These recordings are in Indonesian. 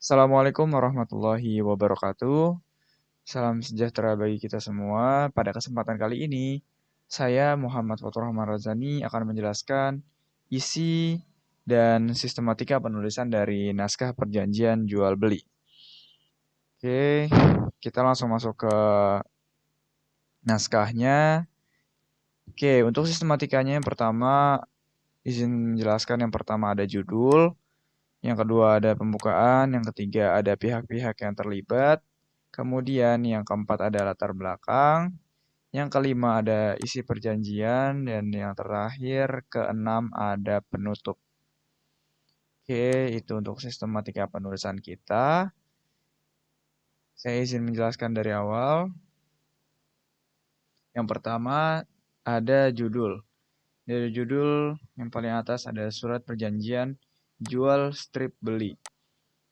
Assalamualaikum warahmatullahi wabarakatuh. Salam sejahtera bagi kita semua. Pada kesempatan kali ini, saya Muhammad Fatur Rahman Razani akan menjelaskan isi dan sistematika penulisan dari naskah perjanjian jual beli. Oke, kita langsung masuk ke naskahnya. Oke, untuk sistematikanya yang pertama, izin menjelaskan yang pertama ada judul, yang kedua ada pembukaan, yang ketiga ada pihak-pihak yang terlibat, kemudian yang keempat ada latar belakang, yang kelima ada isi perjanjian, dan yang terakhir keenam ada penutup. Oke, itu untuk sistematika penulisan kita. Saya izin menjelaskan dari awal. Yang pertama ada judul. Dari judul yang paling atas ada surat perjanjian jual strip beli.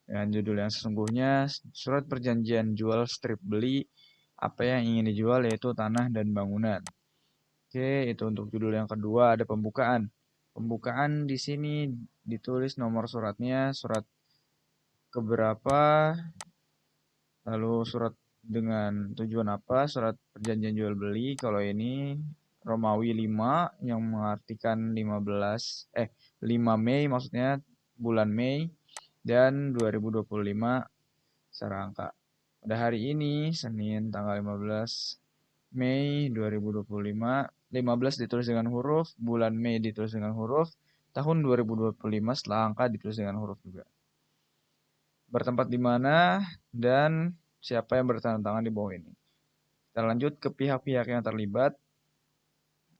Dengan judul yang sesungguhnya, surat perjanjian jual strip beli, apa yang ingin dijual yaitu tanah dan bangunan. Oke, itu untuk judul yang kedua ada pembukaan. Pembukaan di sini ditulis nomor suratnya, surat keberapa, lalu surat dengan tujuan apa, surat perjanjian jual beli. Kalau ini Romawi 5 yang mengartikan 5 Mei maksudnya bulan Mei dan 2025 secara angka. Pada hari ini, Senin tanggal 15 Mei 2025, 15 ditulis dengan huruf, bulan Mei ditulis dengan huruf, tahun 2025 setelah angka ditulis dengan huruf juga. Bertempat di mana dan siapa yang bertanda tangan di bawah ini. Kita lanjut ke pihak-pihak yang terlibat.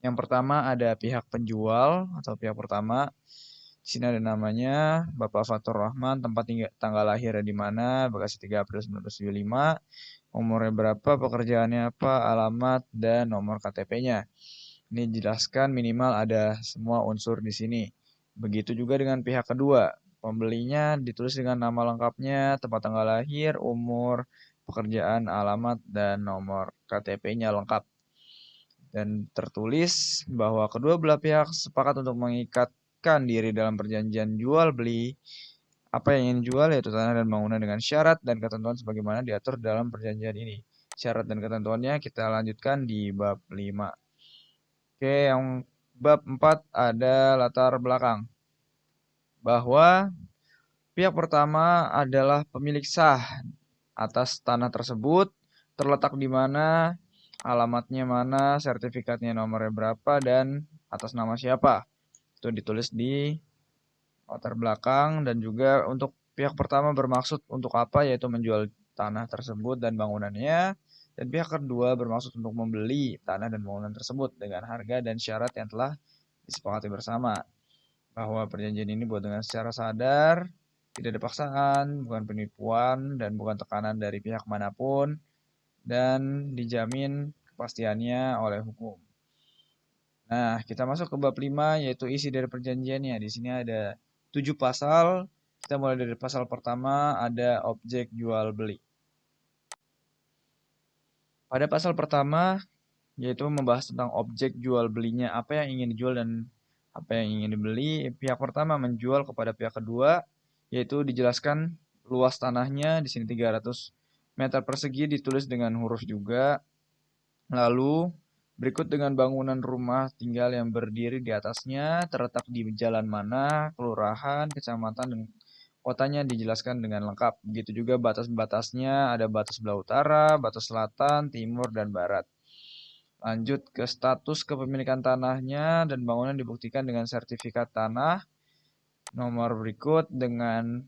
Yang pertama ada pihak penjual atau pihak pertama. Di sini ada namanya Bapak Fatur Rahman, tempat tinggal, tanggal lahirnya di mana, Bekasi 3 April 1975, umurnya berapa, pekerjaannya apa, alamat, dan nomor KTP-nya. Ini jelaskan minimal ada semua unsur di sini. Begitu juga dengan pihak kedua. Pembelinya ditulis dengan nama lengkapnya, tempat tanggal lahir, umur, pekerjaan, alamat, dan nomor KTP-nya lengkap. Dan tertulis bahwa kedua belah pihak sepakat untuk mengikatkan diri dalam perjanjian jual beli apa yang ingin dijual yaitu tanah dan bangunan dengan syarat dan ketentuan sebagaimana diatur dalam perjanjian ini. Syarat dan ketentuannya kita lanjutkan di bab 5. Oke, yang bab 4 ada latar belakang. Bahwa pihak pertama adalah pemilik sah atas tanah tersebut, terletak di mana, alamatnya mana, sertifikatnya nomornya berapa, dan atas nama siapa. Itu ditulis di latar belakang dan juga untuk pihak pertama bermaksud untuk apa yaitu menjual tanah tersebut dan bangunannya dan pihak kedua bermaksud untuk membeli tanah dan bangunan tersebut dengan harga dan syarat yang telah disepakati bersama bahwa perjanjian ini dibuat dengan secara sadar, tidak ada paksaan, bukan penipuan dan bukan tekanan dari pihak manapun dan dijamin kepastiannya oleh hukum. Nah, kita masuk ke bab 5 yaitu isi dari perjanjiannya. Di sini ada 7 pasal. Kita mulai dari pasal pertama ada objek jual beli. Pada pasal pertama yaitu membahas tentang objek jual belinya, apa yang ingin dijual dan apa yang ingin dibeli. Pihak pertama menjual kepada pihak kedua yaitu dijelaskan luas tanahnya di sini 300 meter persegi ditulis dengan huruf juga. Lalu berikut dengan bangunan rumah tinggal yang berdiri di atasnya, terletak di jalan mana, kelurahan, kecamatan, dan kotanya dijelaskan dengan lengkap. Begitu juga batas-batasnya, ada batas sebelah utara, batas selatan, timur, dan barat. Lanjut ke status kepemilikan tanahnya dan bangunan dibuktikan dengan sertifikat tanah, nomor berikut dengan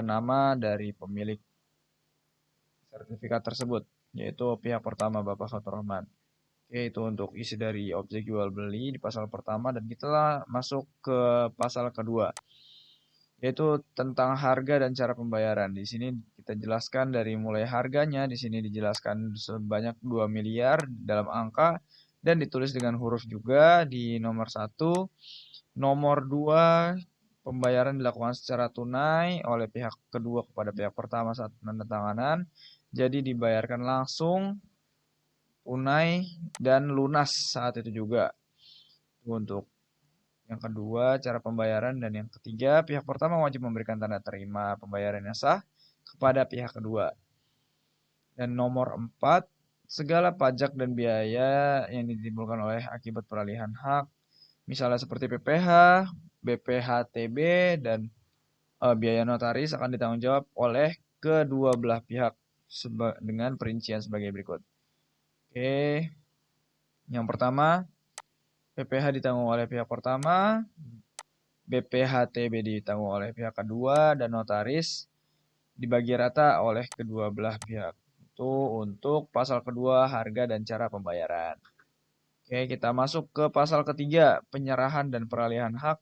nama dari pemilik sertifikat tersebut, yaitu pihak pertama Bapak Fatur Rahman. Oke, itu untuk isi dari objek jual beli di pasal pertama dan kita masuk ke pasal kedua, yaitu tentang harga dan cara pembayaran. Di sini kita jelaskan dari mulai harganya, di sini dijelaskan sebanyak 2 miliar dalam angka dan ditulis dengan huruf juga di nomor 1. Nomor 2, pembayaran dilakukan secara tunai oleh pihak kedua kepada pihak pertama saat penandatanganan. Jadi dibayarkan langsung tunai dan lunas saat itu juga. Untuk Yang kedua, cara pembayaran. Dan yang ketiga, pihak pertama wajib memberikan tanda terima pembayaran yang sah kepada pihak kedua. Dan nomor 4, segala pajak dan biaya yang ditimbulkan oleh akibat peralihan hak, misalnya seperti PPh, BPHTB, dan biaya notaris akan ditanggung jawab oleh kedua belah pihak dengan perincian sebagai berikut. Oke, yang pertama, PPh ditanggung oleh pihak pertama, BPHTB ditanggung oleh pihak kedua, dan notaris dibagi rata oleh kedua belah pihak. Itu untuk pasal kedua, harga dan cara pembayaran. Oke, kita masuk ke pasal ketiga, penyerahan dan peralihan hak.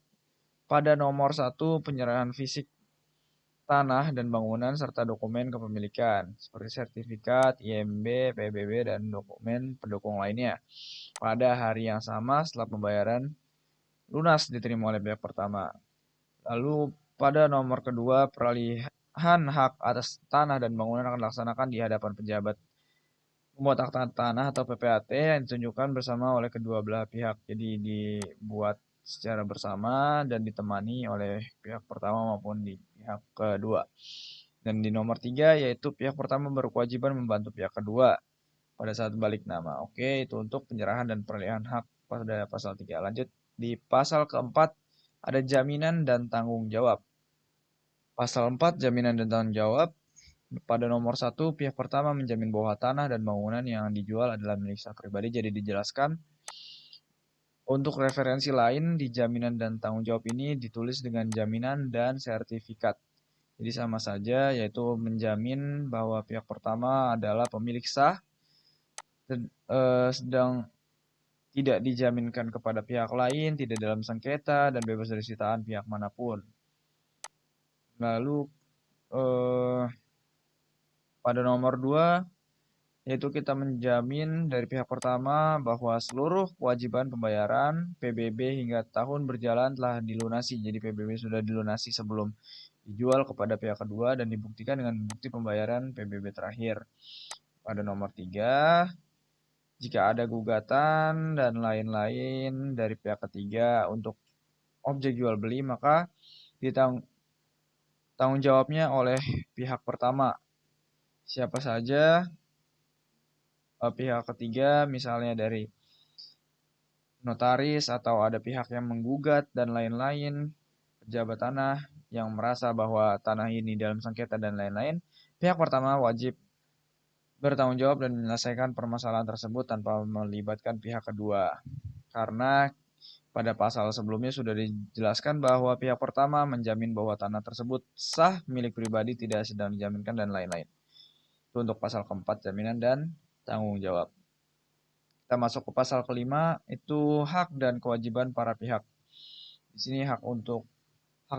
Pada nomor 1, penyerahan fisik tanah dan bangunan serta dokumen kepemilikan seperti sertifikat, IMB, PBB, dan dokumen pendukung lainnya pada hari yang sama setelah pembayaran lunas diterima oleh pihak pertama. Lalu pada nomor kedua, peralihan hak atas tanah dan bangunan akan dilaksanakan di hadapan pejabat pembuat akta tanah atau PPAT yang ditunjukkan bersama oleh kedua belah pihak. Jadi dibuat secara bersama dan ditemani oleh pihak pertama maupun di pihak kedua. Dan di nomor 3 yaitu pihak pertama berkewajiban membantu pihak kedua pada saat balik nama. Oke, itu untuk penyerahan dan peralihan hak pada pasal 3. Lanjut di pasal keempat, ada jaminan dan tanggung jawab. Pasal 4, jaminan dan tanggung jawab. Pada nomor 1, pihak pertama menjamin bahwa tanah dan bangunan yang dijual adalah milik sah pribadi. Jadi dijelaskan untuk referensi lain di jaminan dan tanggung jawab ini ditulis dengan jaminan dan sertifikat. Jadi sama saja, yaitu menjamin bahwa pihak pertama adalah pemilik sah, sedang tidak dijaminkan kepada pihak lain, tidak dalam sengketa, dan bebas dari sitaan pihak manapun. Lalu pada nomor 2, yaitu kita menjamin dari pihak pertama bahwa seluruh kewajiban pembayaran PBB hingga tahun berjalan telah dilunasi. Jadi PBB sudah dilunasi sebelum dijual kepada pihak kedua dan dibuktikan dengan bukti pembayaran PBB terakhir. Pada nomor 3, jika ada gugatan dan lain-lain dari pihak ketiga untuk objek jual beli, maka tanggung jawabnya oleh pihak pertama. Siapa saja pihak ketiga, misalnya dari notaris atau ada pihak yang menggugat dan lain-lain, pejabat tanah yang merasa bahwa tanah ini dalam sengketa dan lain-lain, pihak pertama wajib bertanggung jawab dan menyelesaikan permasalahan tersebut tanpa melibatkan pihak kedua. Karena pada pasal sebelumnya sudah dijelaskan bahwa pihak pertama menjamin bahwa tanah tersebut sah milik pribadi, tidak sedang dijaminkan dan lain-lain. Itu untuk pasal keempat, jaminan dan tanggung jawab. Kita masuk ke pasal kelima, itu hak dan kewajiban para pihak. Di sini hak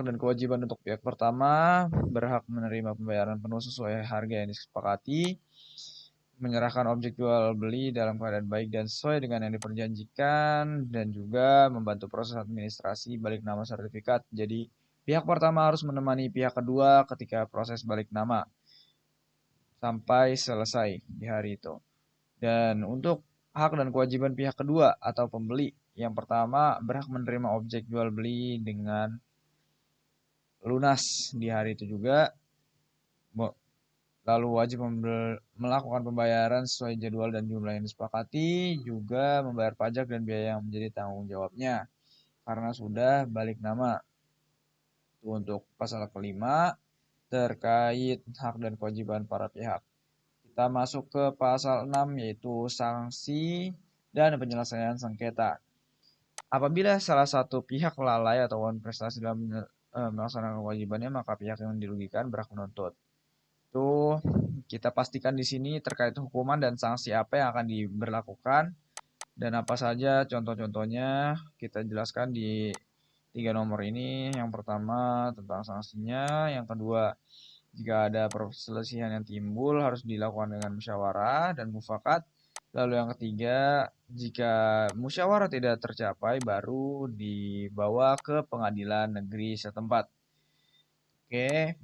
dan kewajiban untuk pihak pertama berhak menerima pembayaran penuh sesuai harga yang disepakati, menyerahkan objek jual beli dalam keadaan baik dan sesuai dengan yang diperjanjikan, dan juga membantu proses administrasi balik nama sertifikat. Jadi pihak pertama harus menemani pihak kedua ketika proses balik nama sampai selesai di hari itu. Dan untuk hak dan kewajiban pihak kedua atau pembeli, yang pertama berhak menerima objek jual beli dengan lunas di hari itu juga, lalu wajib melakukan pembayaran sesuai jadwal dan jumlah yang disepakati, juga membayar pajak dan biaya yang menjadi tanggung jawabnya karena sudah balik nama. Itu untuk pasal kelima terkait hak dan kewajiban para pihak. Kita masuk ke pasal 6, yaitu sanksi dan penyelesaian sengketa. Apabila salah satu pihak lalai atau prestasi dalam melaksanakan kewajibannya, maka pihak yang dirugikan berhak menuntut. Itu kita pastikan di sini terkait hukuman dan sanksi apa yang akan diberlakukan dan apa saja contoh-contohnya kita jelaskan di 3 nomor ini. Yang pertama tentang sanksinya, yang kedua jika ada perselisihan yang timbul harus dilakukan dengan musyawarah dan mufakat. Lalu yang ketiga, jika musyawarah tidak tercapai baru dibawa ke pengadilan negeri setempat. Oke,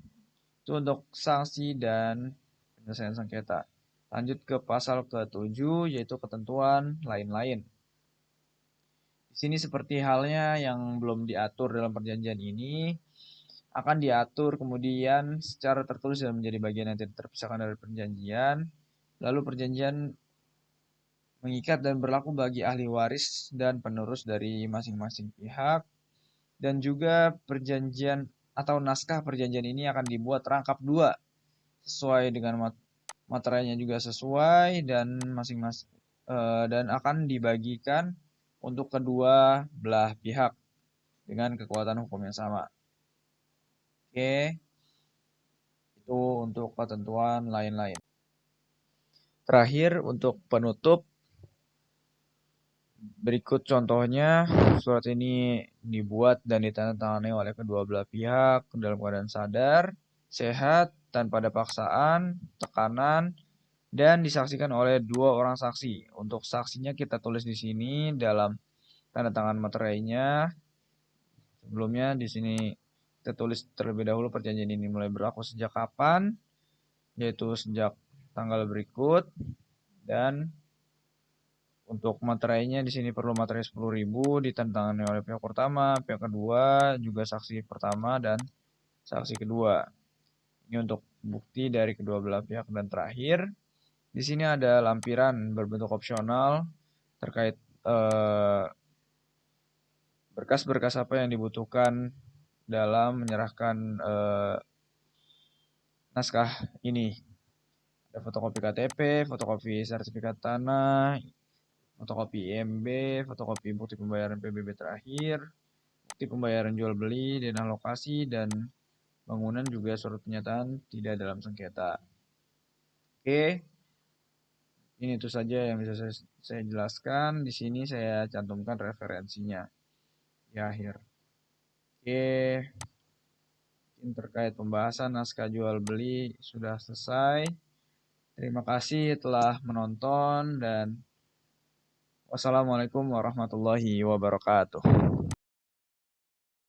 itu untuk sanksi dan penyelesaian sengketa. Lanjut ke pasal ke-7, yaitu ketentuan lain-lain. Di Sini seperti halnya yang belum diatur dalam perjanjian ini akan diatur kemudian secara tertulis dan menjadi bagian yang tidak terpisahkan dari perjanjian. Lalu perjanjian mengikat dan berlaku bagi ahli waris dan penerus dari masing-masing pihak. Dan juga perjanjian atau naskah perjanjian ini akan dibuat rangkap dua sesuai dengan materainya juga sesuai dan masing-masing dan akan dibagikan untuk kedua belah pihak dengan kekuatan hukum yang sama. Oke, itu untuk ketentuan lain-lain. Terakhir untuk penutup, berikut contohnya, surat ini dibuat dan ditandatangani oleh kedua belah pihak dalam keadaan sadar, sehat, tanpa ada paksaan, tekanan, dan disaksikan oleh dua orang saksi. Untuk saksinya kita tulis di sini dalam tanda tangan materainya. Sebelumnya di sini kita tulis terlebih dahulu perjanjian ini mulai berlaku sejak kapan, yaitu sejak tanggal berikut, dan untuk materainya di sini perlu materai 10.000 ditantangani oleh pihak pertama, pihak kedua, juga saksi pertama dan saksi kedua. Ini untuk bukti dari kedua belah pihak. Dan terakhir, di sini ada lampiran berbentuk opsional terkait berkas-berkas apa yang dibutuhkan dalam menyerahkan naskah ini. Ada fotokopi KTP, fotokopi sertifikat tanah, fotokopi IMB, fotokopi bukti pembayaran PBB terakhir, bukti pembayaran jual beli, denah lokasi, dan bangunan juga surat pernyataan tidak dalam sengketa. Oke, ini itu saja yang bisa saya jelaskan. Di sini saya cantumkan referensinya di akhir. Oke, terkait pembahasan naskah jual beli sudah selesai. Terima kasih telah menonton dan wassalamualaikum warahmatullahi wabarakatuh.